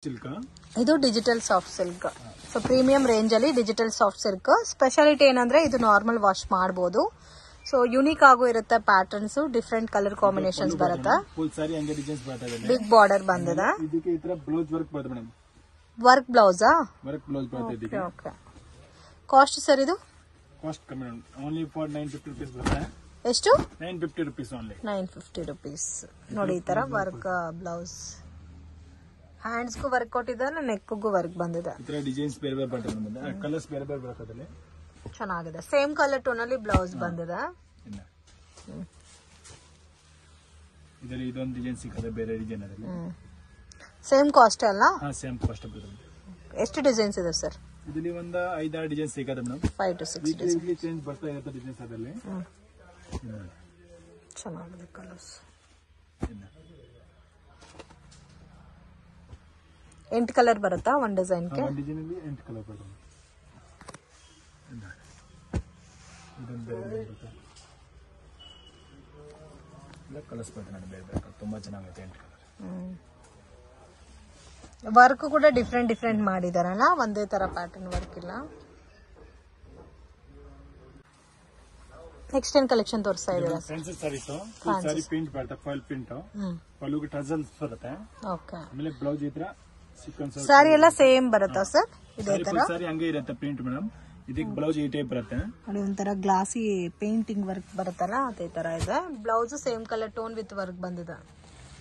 Silk ಇದು digital soft silk. So premium range ಅಲ್ಲಿ digital soft silk. Speciality ಏನಂದ್ರೆ ಇದು ನಾರ್ಮಲ್ ವಾಶ್ ಮಾಡಬಹುದು. ಸೊ ಯೂನಿಕ್ ಆಗು ಇರುತ್ತೆ. ಪ್ಯಾಟರ್ನ್ಸ್ ಡಿಫರೆಂಟ್ ಕಲರ್ ಕಾಂಬಿನೇಷನ್ಸ್ ಬರುತ್ತೆ. ಫುಲ್ ಸಾರಿ ಹಂಗೆ ಡಿಸೈನ್ಸ್ ಬರ್ತದೆ. ಬಿಗ್ ಬಾರ್ಡರ್ ಬಂದಿದೆ. ಇದಕ್ಕೆ ಈ ತರ ಬ್ಲೌಸ್ ವರ್ಕ್ ಬರ್ತದೆ ಮೇಡಮ್. ವರ್ಕ್ ಬ್ಲೌಸಾ? ವರ್ಕ್ ಬ್ಲೌಸ್ ಬರ್ತದೆ ಇದಕ್ಕೆ. ಓಕೆ. ಕಾಸ್ಟ್ ಸರ್ ಇದು? ಕಾಸ್ಟ್ ಕಮ್ಮಿ ಮೇಡಮ್. ಓನ್ಲಿ ಫಾರ್ 950 ರೂಪೀಸ್ ಬರುತ್ತೆ. ಎಷ್ಟು? 950 ರೂಪೀಸ್ ಓನ್ಲಿ. 950 ರೂಪೀಸ್. ನೋಡಿ ಈ ತರ ವರ್ಕ್ ಬ್ಲೌಸ್. ಹ್ಯಾಂಡ್ಸ್ ಗೂ ವರ್ಕ್ ಕೊಟ್ಟಿದ್ದಾರೆ, ನೆಕ್ ಗೂ ವರ್ಕ್ ಬಂದಿದೆ. ಈ ತರ ಡಿಸೈನ್ಸ್ ಬೇರೆ ಬೇರೆ ಬರ್ತದೆ. ಕಲರ್ಸ್ ಬೇರೆ ಬೇರೆ ಬರ್ತದೆ. ಚೆನ್ನಾಗಿದೆ. ಸೇಮ್ ಕಲರ್ ಟೋನ್ ಅಲ್ಲಿ ಬ್ಲೌಸ್ ಬಂದಿದೆ. ಇದರಲ್ಲಿ ಇದೊಂದು ಡಿಸೈನ್ ಸಿಕ್ಕದೆ, ಬೇರೆ ಡಿಸೈನ್ ಅದರಲ್ಲಿ. ಸೇಮ್ ಕಾಸ್ಟ್ ಅಲ್ಲ? ಹಾ, ಸೇಮ್ ಕಾಸ್ಟ್ ಬರ್ತದೆ. ಎಷ್ಟು ಡಿಸೈನ್ಸ್ ಇದೆ ಸರ್? ಇದರಲ್ಲಿ ಒಂದು 5-6 ಡಿಸೈನ್ ಸಿಕ್ಕದೆ ಮೇಡಮ್. 5 to 6 design. ಚೇಂಜ್ ಬರ್ತಾ ಇರುತ್ತೆ ಡಿಸೈನ್ಸ್ ಅದರಲ್ಲಿ. ಚೆನ್ನಾಗಿದೆ ಕಲರ್ಸ್. 8 ಕಲರ್ ಬರುತ್ತಾ ಒಂದ್ ಡಿಸೈನ್ ಗೆ? ಒಂದು ಡಿಸೈನ್ ಅಲ್ಲಿ 8 ಕಲರ್ ಬರುತ್ತೆ. ಇದೊಂದು ಬೇರೆ ಬರುತ್ತೆ. ಇಲ್ಲ ಕಲರ್ಸ್ ಬರ್ತದೆ ನೋಡಿ, ಬೇರೆ ಬೇರೆ ತುಂಬಾ ಚೆನ್ನಾಗಿದೆ. 8 ಕಲರ್. ವರ್ಕ್ ಕೂಡ ಡಿಫ್ರೆಂಟ್ ಮಾಡಿದಾರಲ್ಲ, ಒಂದೇ ತರ ಪ್ಯಾಟರ್ನ್ ವರ್ಕ್ ಇಲ್ಲ. ನೆಕ್ಸ್ಟ್ ಏನ್ ಕಲೆಕ್ಷನ್ ತೋರಿಸ್ತಾ ಇದ್ದೀರಾ? ಫ್ಯಾನ್ಸಿ ಸಾರೀಸ್, ಫುಲ್ ಸಾರಿ ಪ್ರಿಂಟ್ ಬರುತ್ತೆ, ಫಾಯಿಲ್ ಪ್ರಿಂಟ್. ಪಲ್ಲುಗೆ ಟಜಲ್ಸ್ ಬರುತ್ತೆ. ಓಕೆ. ಆಮೇಲೆ ಬ್ಲೌಸ್ ಇದ್ರ ಸೀಕ್ವೆನ್ಸ್. ಸಾರಿ ಎಲ್ಲ ಸೇಮ್ ಬರುತ್ತಾ ಸರ್? ಇದೇ ತರ ಸಾರಿ ಹಂಗೆ ಇರುತ್ತೆ ಪ್ರಿಂಟ್ ಮೇಡಮ್. ಇದಕ್ಕೆ ಬ್ಲೌಸ್ ಈ ಟೈಪ್ ಬರುತ್ತೆ ನೋಡಿ. ಒಂಥರ ಗ್ಲಾಸಿ ಪೇಂಟಿಂಗ್ ವರ್ಕ್ ಬರುತ್ತಲ್ಲ, ಅದೇ ತರ ಇದೆ. Blouse same colour tone with work ಬಂದಿದೆ.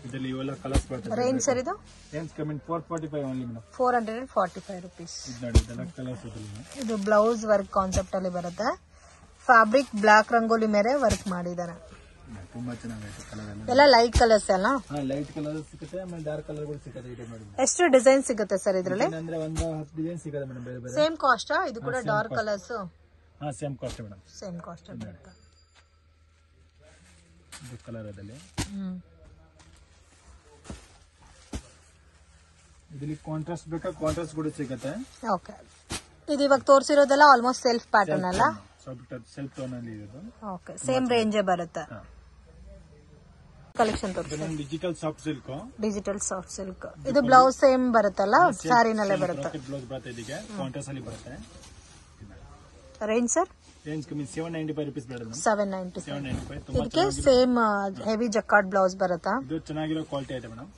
ಇದರಲ್ಲಿ ಇವೆಲ್ಲ ಕಲರ್ಸ್ ಬರ್ತದೆ. ರೇಂಜ್ ಸರ್ ಇದು? Range comment 445 only madam. 445 rupees. ಇದು ನೋಡಿ, ಇದೆಲ್ಲ ಕಲರ್ಸ್ ಇದರಲ್ಲಿ. ಇದು ಬ್ಲೌಸ್ ವರ್ಕ್ ಕಾನ್ಸೆಪ್ಟ್ ಅಲ್ಲಿ ಬರುತ್ತೆ. ಫ್ಯಾಬ್ರಿಕ್ ಬ್ಲಾಕ್ ರಂಗೋಲಿ ಮೇಲೆ ವರ್ಕ್ ಮಾಡಿದ್ದಾರೆ. ತುಂಬಾ ಚೆನ್ನಾಗಿದೆ ಕಲರ್ ಎಲ್ಲ ಲೈಟ್ ಕಲರ್ಸ್ ಅಲ್ಲ? ಹಾ, ಲೈಟ್ ಕಲರ್ ಸಿಗುತ್ತೆ, ಆಮೇಲೆ ಡಾರ್ಕ್ ಕಲರ್ ಕೂಡ ಸಿಗುತ್ತೆ. ಇದು ನೋಡಿ. ಎಷ್ಟು ಡಿಸೈನ್ ಸಿಗುತ್ತೆ ಸರ್ ಇದರಲ್ಲಿ? ಅಂದ್ರೆ ಒಂದು 10 ಡಿಸೈನ್ ಸಿಗುತ್ತೆ ಮೇಡಮ್, ಬೇರೆ ಬೇರೆ. Same cost? ಇದು ಕೂಡ ಡಾರ್ಕ್ ಕಲರ್ಸ್? ಹಾ, same cost madam. Same cost ಬರುತ್ತೆ. ಇದು ಕಲರ್ ಅದರಲ್ಲಿ. ಇದರಲ್ಲಿ ಕಾಂಟ್ರಾಸ್ಟ್ ಬೇಕಾ, ಕಾಂಟ್ರಾಸ್ಟ್ ಕೂಡ ಸಿಗುತ್ತೆ. ಓಕೆ. ಇದು ಇವಾಗ ತೋರಿಸಿರೋದೆಲ್ಲ ಆಲ್ಮೋಸ್ಟ್ ಸೆಲ್ಫ್ ಪ್ಯಾಟರ್ನ್ ಅಲ್ಲ? ಸೆಲ್ಫ್ ಟೋನ್ ಅಲ್ಲಿ ಇರೋದು. ಓಕೆ. ಸೇಮ್ ರೇಂಜ್ ಬರುತ್ತೆ. ಕಲೆಕ್ಷನ್ ತೋರಿಸಿ. Digital soft silk. Digital soft silk. ಇದು ಬ್ಲೌಸ್ ಸೇಮ್ ಬರುತ್ತಲ್ಲ, ಸಾರಿನಲ್ಲೇ ಬರುತ್ತೆ. ಬ್ಲೌಸ್ ಬರುತ್ತೆ. ಇದಕ್ಕೆ ಕಾಂಟ್ರಾಸ್ಟ್ ಅಲ್ಲಿ ಬರುತ್ತೆ. Range sir? ರೇಂಜ್ ಕಮ್ಮಿ 795 ರೂಪೀಸ್ ಮೇಡಮ್. 795. ಇದಕ್ಕೆ ಸೇಮ್ ಹೆವಿ ಜಕಾರ್ಡ್ ಬ್ಲೌಸ್ ಬರುತ್ತಾ? ಇದು ಚೆನ್ನಾಗಿರೋ ಕ್ವಾಲಿಟಿ ಇದೆ ಮೇಡಮ್.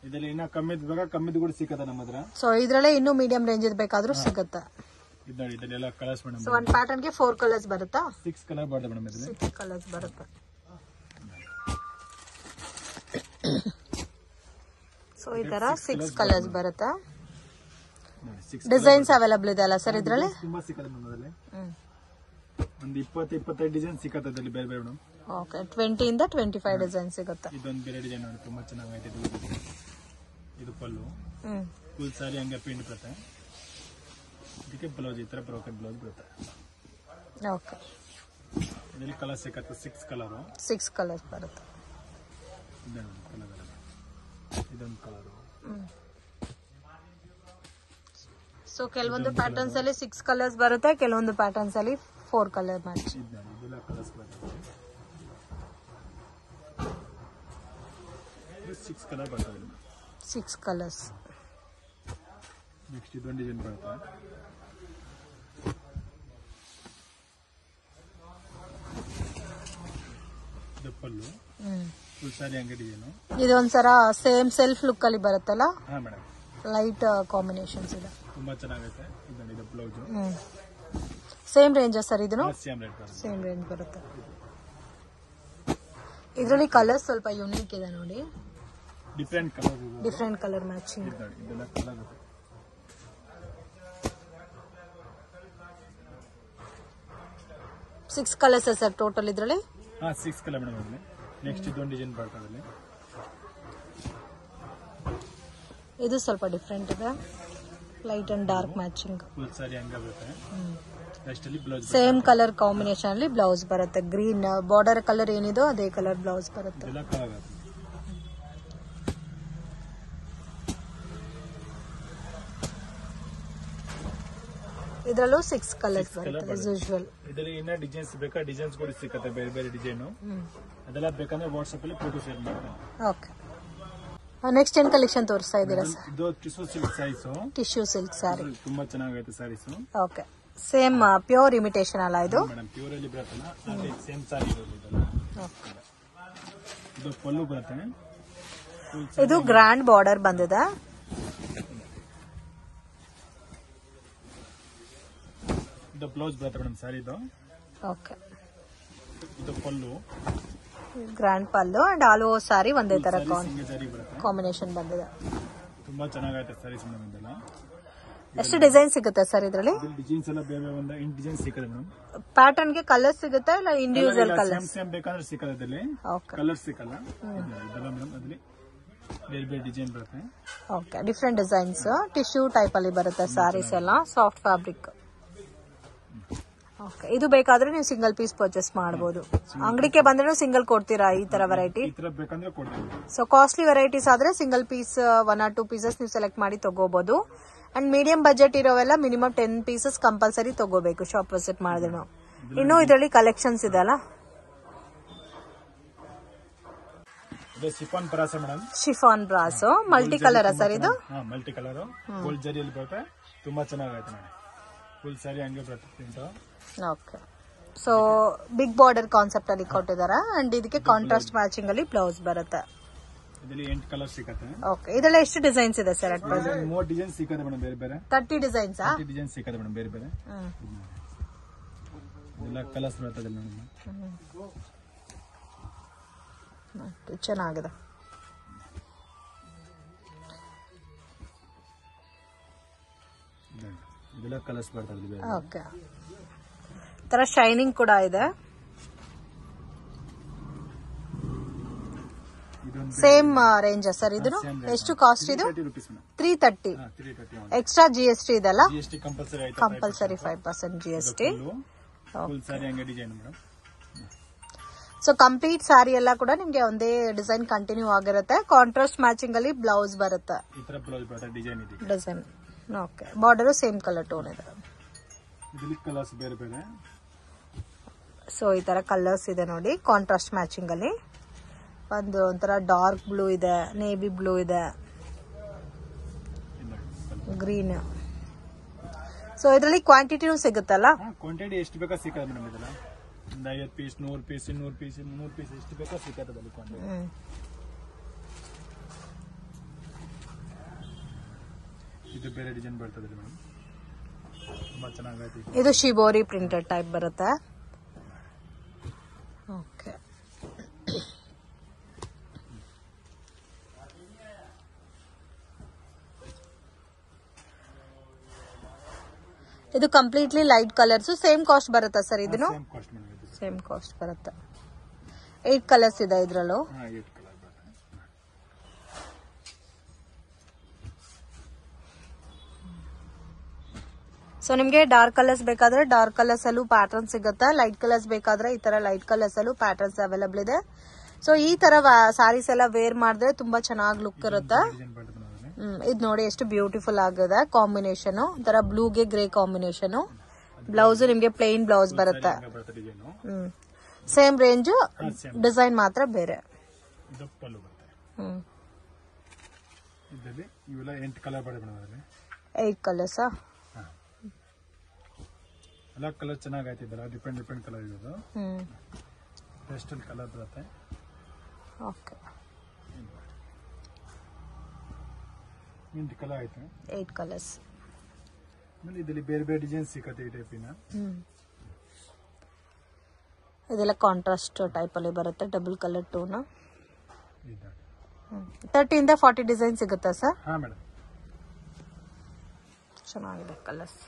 ಇದರಲ್ಲಿ ಇನ್ನ ಕಮ್ಮಿದ್ ಬೇಕಾ, ಕಮ್ಮಿದ್ ಕೂಡ ಸಿಕ್ಕದ ನಮ್ಮ ಹತ್ರ. ಸೊ ಇದ್ರಲ್ಲೇ ಇನ್ನೂ ಮೀಡಿಯಂ ರೇಂಜ್ ಬೇಕಾದ್ರೂ ಸಿಗುತ್ತೆ. ಇದು ನೋಡಿ, ಇದೆಲ್ಲ ಕಲರ್ಸ್ ಮೇಡಮ್. ಸೊ ಒಂದು ಪ್ಯಾಟರ್ನ್ ಗೆ 4 ಕಲರ್ಸ್ ಬರುತ್ತಾ? 6 ಕಲರ್ ಬರುತ್ತೆ ಮೇಡಮ್. ಇದರಲ್ಲಿ 6 ಕಲರ್ಸ್ ಬರುತ್ತೆ. ಸೊ ಈ ತರ 6 ಕಲರ್ಸ್ ಬರುತ್ತೆ. ಡಿಸೈನ್ಸ್ ಅವೈಲಬಲ್ ಇದೆ ಅಲ್ಲ ಸರ್ ಇದ್ರಲ್ಲಿ? ತುಂಬಾ ಸಿಕ್ಕದೆ ಮೇಡಮ್ ಅದರಲ್ಲಿ. ಒಂದು 20-25 ಡಿಸೈನ್ ಸಿಕ್ಕತ್ತೆ ಅದರಲ್ಲಿ, ಬೇರೆ ಬೇರೆ ಮೇಡಮ್. ಓಕೆ. 20 ಇಂದ 25 ಡಿಸೈನ್ ಸಿಗುತ್ತೆ. ಇದೊಂದು ಬೇರೆ ಡಿಸೈನ್ ನೋಡಿ, ತುಂಬಾ ಚೆನ್ನಾಗಿದೆ. ಇದು ಪಲ್ಲು. ಫುಲ್ ಸಾರಿ ಹಂಗೆ ಪ್ರಿಂಟ್ ಬರುತ್ತೆ. ಇದಕ್ಕೆ ಬ್ಲೌಸ್ ಈ ತರ ಬ್ರೋಕೆಟ್ ಬ್ಲೌಸ್ ಬರುತ್ತೆ. ಓಕೆ. ಇದರಲ್ಲಿ ಕಲರ್ ಸಿಕ್ಕತ್ತೆ, 6 ಕಲರ್. 6 ಕಲರ್ಸ್ ಬರುತ್ತೆ. ಇದೊಂದು ಕಲರ್. ಸೊ ಕೆಲವೊಂದು ಪ್ಯಾಟರ್ನ್ಸ್ ಅಲ್ಲಿ 6 ಕಲರ್ಸ್ ಬರುತ್ತೆ, ಕೆಲವೊಂದು ಪ್ಯಾಟರ್ನ್ಸ್ ಅಲ್ಲಿ 4 ಕಲರ್ ಮ್ಯಾಚ್. ಇದೆಲ್ಲ ಕಲರ್ಸ್ ಬರುತ್ತೆ. 6 ಕಲರ್ ಬರ್ತದೆ. 6 ಕಲರ್ಸ್. ನೆಕ್ಸ್ಟ್ ಇದೊಂದು ಡಿಸೈನ್ ಬರುತ್ತೆ. ಇದು ಪಲ್ಲು. ಫುಲ್ ಸಾರಿ ಹಂಗೆ ಡಿಸೈನು. ಇದೊಂದ್ಸರ ಸೇಮ್ ಸೆಲ್ಫ್ ಲುಕ್ ಅಲ್ಲಿ ಬರುತ್ತಲ್ಲ? ಹಾ ಮೇಡಮ್. ಲೈಟ್ ಕಾಂಬಿನೇಷನ್ಸ್ ಇದೆ. ತುಂಬಾ ಚೆನ್ನಾಗೈತೆ. ಇದು ಬ್ಲೌಸ್. ಸೇಮ್ ರೇಂಜ್ ಸರ್ ಇದನ್ನು? ಸೇಮ್ ರೇಟ್ ಬರುತ್ತೆ. ಸೇಮ್ ರೇಂಜ್ ಬರುತ್ತೆ. ಇದರಲ್ಲಿ ಕಲರ್ಸ್ ಸ್ವಲ್ಪ ಯೂನಿಕ್ ಇದೆ ನೋಡಿ. Different colour matching. ಇದೆಲ್ಲ ಕಲರ್. 6 ಕಲರ್ಸ್ ಸರ್ ಟೋಟಲ್ ಇದರಲ್ಲಿ? ಹಾ, 6 ಕಲರ್ ಮೇಡಮ್ ಅದರಲ್ಲಿ. ನೆಕ್ಸ್ಟ್ ಇದೊಂದು ಡಿಸೈನ್ ಬರ್ತದೆ. ಇದು ಸ್ವಲ್ಪ ಡಿಫರೆಂಟ್ ಇದೆ, light and dark matching. Full sari ಹಂಗೆ ಬರುತ್ತೆ. ನೆಕ್ಸ್ಟ್ ಅಲ್ಲಿ ಬ್ಲೌಸ್ ಸೇಮ್ ಕಲರ್ ಕಾಂಬಿನೇಷನ್ ಅಲ್ಲಿ ಬ್ಲೌಸ್ ಬರುತ್ತೆ. ಗ್ರೀನ್ ಬಾರ್ಡರ್ ಕಲರ್ ಏನಿದೋ ಅದೇ ಕಲರ್ ಬ್ಲೌಸ್ ಬರುತ್ತೆ. ಇದೆಲ್ಲ ಕಲರ್. ಇದರಲ್ಲೂ 6 ಕಲರ್ಸ್ ಬರುತ್ತೆ as usual. ಇದರಲ್ಲಿ ಇನ್ನ ಡಿಸೈನ್ಸ್ ಬೇಕಾ, ಡಿಸೈನ್ಸ್ ಕೂಡ ಸಿಗುತ್ತೆ, ಬೇರೆ ಬೇರೆ ಡಿಸೈನ್. ಅದೆಲ್ಲ ಬೇಕಂದ್ರೆ ವಾಟ್ಸ್ಆಪ್ ಅಲ್ಲಿ ಫೋಟೋ ಶೇರ್ ಮಾಡ್ತೀನಿ. ಓಕೆ. ನೆಕ್ಸ್ಟ್ ಏನ್ ಕಲೆಕ್ಷನ್ ತೋರಿಸ್ತಾ ಇದ್ದೀರಾ ಸರ್? ಇದು tissue silk saris, tissue silk sari. ತುಂಬಾ ಚೆನ್ನಾಗೈತೆ saris. Okay, same pure imitation ಅಲ್ಲ ಇದು? ಮೇಡಮ್ ಪ್ಯೂರ್ ಅಲ್ಲಿ ಬರುತ್ತಲ್ಲ ಅದೇ ಸೇಮ್ ಸ್ಯಾರಿ ಇದೆಲ್ಲ. ಇದು ಪಲ್ಲು ಬರುತ್ತೆ. ಇದು ಗ್ರ್ಯಾಂಡ್ ಬಾರ್ಡರ್ ಬಂದಿದೆ. ಇದು ಬ್ಲೌಸ್ ಬರುತ್ತೆ ಮೇಡಮ್ ಸ್ಯಾರಿ ಇದು. ಓಕೆ, ಇದು pallu, grand pallu and all over sari ಒಂದೇ ತರ ಸ್ಯಾರಿ ಬರುತ್ತೆ. ಕಾಂಬಿನೇಷನ್ ಬಂದಿದೆ. ತುಂಬಾ ಚೆನ್ನಾಗೈತೆ ಸ್ಯಾರೀಸ್ ಮೇಡಮ್ ಇದೆಲ್ಲ. ಎಷ್ಟು ಡಿಸೈನ್ ಸಿಗುತ್ತೆ ಸರ್ ಇದರಲ್ಲಿ? ಡಿಸೈನ್ಸ್ ಎಲ್ಲ ಬೇರೆ ಬೇರೆ ಒಂದು 8 ಡಿಸೈನ್ ಸಿಗುತ್ತೆ ಮೇಡಮ್. ಪ್ಯಾಟರ್ನ್ ಗೆ ಕಲರ್ ಸಿಗುತ್ತೆ ಇಲ್ಲ ಇಂಡಿವಿಜುವಲ್ ಕಲರ್? ಸೇಮ್ ಬೇಕಂದ್ರೆ ಸಿಕ್ಕಲ್ಲ, ಇದರಲ್ಲಿ ಕಲರ್ ಸಿಕ್ಕಲ್ಲ. ಇದೆಲ್ಲ ಮೇಡಮ್ ಅದರಲ್ಲಿ ಬೇರೆ ಬೇರೆ ಡಿಸೈನ್ ಬರುತ್ತೆ. Okay, different designs tissue type ಅಲ್ಲಿ ಬರುತ್ತೆ ಸ್ಯಾರೀಸ್ ಎಲ್ಲ, ಸಾಫ್ಟ್ ಫ್ಯಾಬ್ರಿಕ್. ಓಕೆ, ಇದು ಬೇಕಾದ್ರೆ ನೀವು ಸಿಂಗಲ್ ಪೀಸ್ ಪರ್ಚೇಸ್ ಮಾಡಬಹುದು. ಅಂಗಡಿಗೆ ಬಂದ್ರೆ ಸಿಂಗಲ್ ಕೊಡ್ತೀರಾ ಈ ತರ ವೆರೈಟಿ? ಈ ತರ ಬೇಕಂದ್ರೆ ಕೊಡ್ತೀವಿ. ಸೊ ಕಾಸ್ಟ್ಲಿ ವೆರೈಟೀಸ್ ಆದ್ರೆ ಸಿಂಗಲ್ ಪೀಸ್ 1 or 2 ಪೀಸಸ್ ನೀವು ಸೆಲೆಕ್ಟ್ ಮಾಡಿ ತಗೋಬಹುದು. ಅಂಡ್ ಮೀಡಿಯಂ ಬಜೆಟ್ ಇರೋವೆಲ್ಲ ಮಿನಿಮಮ್ 10 ಪೀಸಸ್ ಕಂಪಲ್ಸರಿ ತಗೋಬೇಕು ಶಾಪ್ ವಿಸಿಟ್ ಮಾಡಿದ್ರೆ. ನಾವು ಇನ್ನು ಇದರಲ್ಲಿ ಕಲೆಕ್ಷನ್ಸ್ ಇದೆ ಅಲ್ಲ? ಇದು chiffon brasso madam. Chiffon brasso multi colour sir ಇದು? ಮಲ್ಟಿ ಕಲರ್ ಗೋಲ್ಡ್ ಜರಿಯಲ್ಲಿ ಬರುತ್ತೆ. ತುಂಬಾ ಚೆನ್ನಾಗೈತೆ ನೋಡಿ. ಫುಲ್ ಸ್ಯಾರಿ ಹಂಗೆ ಬರುತ್ತೆ print. Okay, so big border concept ಅಲ್ಲಿ ಕೊಟ್ಟಿದ್ದಾರೆ ಅಂಡ್ ಇದಕ್ಕೆ ಕಾಂಟ್ರಾಸ್ಟ್ ಮ್ಯಾಚಿಂಗ್ ಅಲ್ಲಿ ಬ್ಲೌಸ್ ಬರುತ್ತೆ. ಇದರಲ್ಲಿ 8 ಕಲರ್ ಸಿಗುತ್ತೆ. ಓಕೆ, ಇದೆಲ್ಲ ಎಷ್ಟು ಡಿಸೈನ್ಸ್ ಇದೆ ಸರ್ ಅಟ್ ಪ್ರೆಸೆಂಟ್? 3 ಡಿಸೈನ್ ಸಿಗುತ್ತೆ ಮೇಡಮ್, ಬೇರೆ ಬೇರೆ 30 ಡಿಸೈನ್ಸ್. 30 ಡಿಸೈನ್ ಸಿಗುತ್ತೆ ಮೇಡಮ್, ಬೇರೆ ಬೇರೆ. ಇದೆಲ್ಲ ಕಲರ್ಸ್ ಬರ್ತದೆ ಮೇಡಮ್. ಚೆನ್ನಾಗಿದೆ. ಇದೆಲ್ಲ ಕಲರ್ಸ್ ಬರ್ತದೆ. ಓಕೆ, ತರ ಶೈನಿಂಗ್ ಕೂಡ ಇದೆ. ಸೇಮ್ ರೇಂಜ್ ಸರ್ ಇದು? ಎಷ್ಟು ಕಾಸ್ಟ್ ಇದು? 330. ಎಕ್ಸ್ಟ್ರಾ GST ಇದೆಲ್ಲ? Compulsory 5% GST. So complete sari ಎಲ್ಲ ಕೂಡ ನಿಮ್ಗೆ ಒಂದೇ ಡಿಸೈನ್ ಕಂಟಿನ್ಯೂ ಆಗಿರುತ್ತೆ. ಕಾಂಟ್ರಾಸ್ಟ್ ಮ್ಯಾಚಿಂಗ್ ಅಲ್ಲಿ ಬ್ಲೌಸ್ ಬರುತ್ತೆ. Design okay, border same colour tone ಇದೆ. ಸೊ ಈ ತರ ಕಲರ್ಸ್ ಇದೆ ನೋಡಿ, ಕಾಂಟ್ರಾಸ್ಟ್ ಮ್ಯಾಚಿಂಗ್ ಅಲ್ಲಿ. ಒಂದು ಒಂಥರ ಡಾರ್ಕ್ ಬ್ಲೂ ಇದೆ, ನೇವಿ ಬ್ಲೂ ಇದೆ, ಗ್ರೀನ್. ಸೊ ಇದರಲ್ಲಿ ಕ್ವಾಂಟಿಟಿನೂ ಸಿಗುತ್ತಲ್ಲ? ಕ್ವಾಂಟಿಟಿ ಎಷ್ಟು ಬೇಕಾ ಸಿಗುತ್ತೆ ಮೇಡಮ್. ಇದೆಲ್ಲ ಒಂದು 50 ಪೀಸ್, 100 ಪೀಸ್, 200 ಪೀಸ್, 300 ಪೀಸ್ ಎಷ್ಟು ಬೇಕಾ ಸಿಗುತ್ತೆ ಕ್ವಾಂಟಿಟಿ. ಇದು ಬೇರೆ ಡಿಸೈನ್ ಬರ್ತದೆ ಮೇಡಮ್, ತುಂಬಾ ಚೆನ್ನಾಗೈತೆ. ಇದು ಶಿಬೋರಿ ಪ್ರಿಂಟೆಡ್ ಟೈಪ್ ಬರುತ್ತೆ. ಓಕೆ, ಇದು completely light colours. Same cost ಬರುತ್ತಾ ಸರ್ ಇದನ್ನು? ಸೇಮ್ ಕಾಸ್ಟ್ ಬರುತ್ತೆ. 8 ಕಲರ್ಸ್ ಇದೆ ಇದ್ರಲ್ಲೂ. ಸೊ ನಿಮ್ಗೆ ಡಾರ್ಕ್ ಕಲರ್ಸ್ ಬೇಕಾದ್ರೆ ಡಾರ್ಕ್ ಕಲರ್ಸ್ ಅಲ್ಲೂ ಪ್ಯಾಟರ್ನ್ ಸಿಗುತ್ತೆ. ಲೈಟ್ ಕಲರ್ಸ್ ಬೇಕಾದ್ರೆ ಈ ತರ ಲೈಟ್ ಕಲರ್ಸ್ ಅಲ್ಲೂ ಪ್ಯಾಟರ್ನ್ಸ್ ಅವೈಲಬಲ್ ಇದೆ. ಸೊ ಈ ತರ ಸಾರೀಸ್ ಎಲ್ಲ ವೇರ್ ಮಾಡಿದ್ರೆ ತುಂಬಾ ಚೆನ್ನಾಗಿ ಲುಕ್ ಇರುತ್ತೆ. ಇದು ನೋಡಿ ಎಷ್ಟು ಬ್ಯೂಟಿಫುಲ್ ಆಗಿದೆ ಕಾಂಬಿನೇಷನ್. ಒಂಥರ ಬ್ಲೂಗೆ ಗ್ರೇ ಕಾಂಬಿನೇಷನ್. ಬ್ಲೌಸ್ ನಿಮ್ಗೆ ಪ್ಲೇನ್ ಬ್ಲೌಸ್ ಬರುತ್ತೆ. ಸೇಮ್ ರೇಂಜ್, ಡಿಸೈನ್ ಮಾತ್ರ ಬೇರೆ. 8 ಕಲರ್ಸ್. ಎಲ್ಲ ಕಲರ್ ಚೆನ್ನಾಗೈತೆ. ಡಿಫ್ರೆಂಟ್ ಕಲರ್ ಇರೋದು. ಪೇಸ್ಟಲ್ ಕಲರ್ ಬರುತ್ತೆ. ಓಕೆ, 8 ಕಲರ್ ಐತೆ. 8 ಕಲರ್ಸ್. ಇದರಲ್ಲಿ ಬೇರೆ ಬೇರೆ ಡಿಸೈನ್ ಸಿಗುತ್ತೆ ಈ ಟೈಪಿನ. ಇದೆಲ್ಲ ಕಾಂಟ್ರಾಸ್ಟ್ ಟೈಪ್ ಅಲ್ಲಿ ಬರುತ್ತೆ, ಡಬಲ್ ಕಲರ್ ಟೋನ್. 30 ಇಂದ 40 ಡಿಸೈನ್ ಸಿಗುತ್ತಾ ಸರ್? ಹಾ ಮೇಡಮ್, ಚೆನ್ನಾಗಿದೆ ಕಲರ್ಸ್.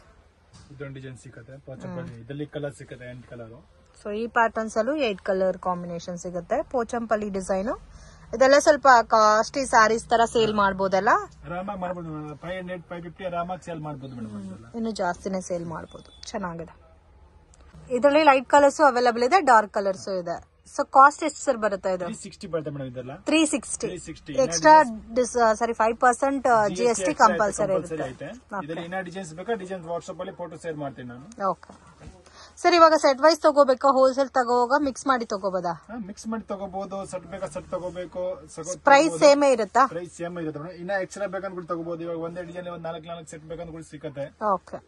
ಇದೊಂದು ಡಿಸೈನ್ ಸಿಗುತ್ತೆ. ಇದರಲ್ಲಿ ಕಲರ್ ಸಿಗುತ್ತೆ 8 ಕಲರ್. ಸೊ ಈ ಪ್ಯಾಟರ್ನ್ಸ್ ಅಲ್ಲೂ 8 ಕಲರ್ ಕಾಂಬಿನೇಷನ್ ಸಿಗುತ್ತೆ. ಪೋಚಂಪಲ್ಲಿ ಡಿಸೈನ್. ಇದೆಲ್ಲ ಸ್ವಲ್ಪ ಕಾಸ್ಟ್ಲಿ ಸ್ಯಾರೀಸ್ ತರ ಸೇಲ್ ಮಾಡಬಹುದಲ್ಲ? ಆರಾಮಾಗಿ ಮಾಡಬಹುದು. 500 550 ಆರಾಮಾಗಿ ಸೇಲ್ ಮಾಡಬಹುದು ಮೇಡಮ್. ಇನ್ನು ಜಾಸ್ತಿನೇ ಸೇಲ್ ಮಾಡಬಹುದು. ಚೆನ್ನಾಗಿದೆ. ಇದರಲ್ಲಿ ಲೈಟ್ ಕಲರ್ಸ್ ಅವೈಲಬಲ್ ಇದೆ, ಡಾರ್ಕ್ ಕಲರ್ಸ್ ಇದೆ. ಸೊ ಕಾಸ್ಟ್ ಎಷ್ಟು ಸರ್ ಬರುತ್ತೆ ಇದು? 360 ಬರುತ್ತೆ ಮೇಡಮ್. ಇದೆಲ್ಲ 360. ಎಕ್ಸ್ಟ್ರಾ 5% GST ಕಂಪಲ್ಸರಿ ಇರುತ್ತೆ. ಇದರಲ್ಲಿ ಏನ ಡಿಸೈನ್ಸ್ ಬೇಕಾ ಡಿಸೈನ್ ವಾಟ್ಸ್ಆಪ್ ಅಲ್ಲಿ ಫೋಟೋ ಶೇರ್ ಮಾಡ್ತೀನಿ ನಾನು. ಓಕೆ. ಸರ್ ಇವಾಗ ಸೆಟ್ ವೈಸ್ ತಗೋಬೇಕಾ ಹೋಲ್ಸೇಲ್ ತಗೋವಾಗ ಮಿಕ್ಸ್ ಮಾಡಿ ತಗೋಬೋದಾ? ಮಿಕ್ಸ್ ಮಾಡಿ ತಗೋಬಹುದು. ಸೆಟ್ ಬೇಕಾ ಸೆಟ್ ತಗೋಬೇಕು. ಪ್ರೈಸ್ ಸೇಮೇ ಇರುತ್ತಾ? ಪ್ರೈಸ್ ಸೇಮ್ ಇರುತ್ತೆ ಮೇಡಮ್. ಇನ್ನ ಎಕ್ಸ್ಟ್ರಾ ಬೇಕಂದ್ ಕೂಡ ತಗೋಬಹುದು. ಇವಾಗ ಒಂದೇ ಡಿಸೈನ್ ಒಂದ್ 4 ಸೆಟ್ ಬೇಕಂದ್ ಕೂಡ ಸಿಕ್ಕತ್ತೆ. ಓಕೆ.